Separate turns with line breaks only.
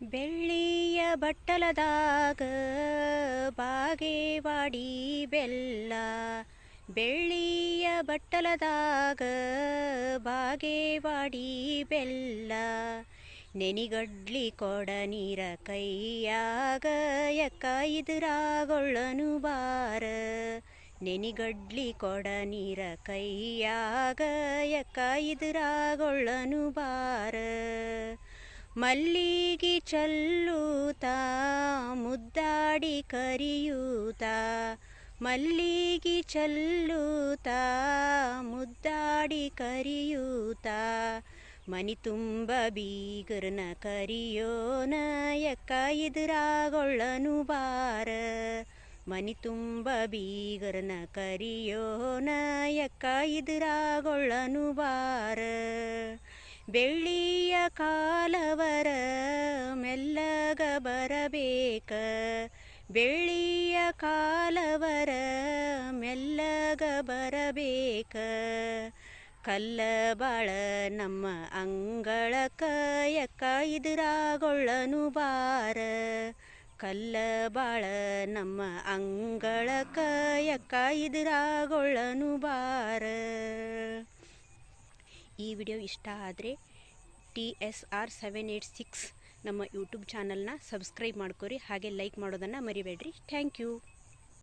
ಬೆಳ್ಳಿಯ ಬಟ್ಟಲದಾಗ ಬಾಗೇವಾಡಿ ಬೆಲ್ಲ, ಬೆಳ್ಳಿಯ ಬಟ್ಟಲದಾಗ ಬಾಗೇವಾಡಿ ಬೆಲ್ಲ. ನೆನಿಗಡ್ಲಿ ಕೊಡ ನೀರ ಕೈಯಾಗ ಎಕ್ಕ ಇದ್ರಾಗೊಳ್ಳನು ಬಾರ. ನೆನಿಗಡ್ಲಿ ಕೊಡ ನೀರ ಕೈಯಾಗ ಎಕ್ಕ ಇದ್ರಾಗೊಳ್ಳನು ಬಾರ. ಮಲ್ಲಿಗೆ ಚಲ್ಲೂತಾ ಮುದ್ದಾಡಿ ಕರಿಯೂತಾ, ಮಲ್ಲಿಗೆ ಚಲ್ಲೂತಾ ಮುದ್ದಾಡಿ ಕರಿಯೂತಾ. ಮನಿ ತುಂಬ ಬೀಗರನ ಕರಿಯೋನ ಎಕ್ಕ ಇದ್ರಾಗೊಳ್ಳನು ಬಾರ. ಮನಿ ತುಂಬ ಬೀಗರನ ಕರಿಯೋನ ಎಕ್ಕ ಇದ್ರಾಗೊಳ್ಳನು ಬಾರ. ಬೆಳ್ಳಿಯ ಕಾಲವರ ಮೆಲ್ಲಗ ಬರಬೇಕ, ಬೆಳ್ಳಿಯ ಕಾಲವರ ಮೆಲ್ಲಗ ಬರಬೇಕ. ಕಲ್ಲ ಬಾಳ ನಮ್ಮ ಅಂಗಳಕ್ಕ ಎಕ್ಕ ಇದ್ರಾಗೊಳ್ಳನು ಬಾರ. ಕಲ್ಲ ಬಾಳ ನಮ್ಮ ಅಂಗಳಕ್ಕ ಎಕ್ಕ ಇದ್ರಾಗೊಳ್ಳನು ಬಾರ. ಈ ವಿಡಿಯೋ ಇಷ್ಟ ಆದರೆ TSR786 ನಮ್ಮ ಯೂಟ್ಯೂಬ್ ಚಾನಲ್ನ ಸಬ್ಸ್ಕ್ರೈಬ್ ಮಾಡ್ಕೊರಿ, ಹಾಗೆ ಲೈಕ್ ಮಾಡೋದನ್ನು ಮರಿಬೇಡ್ರಿ. Thank you.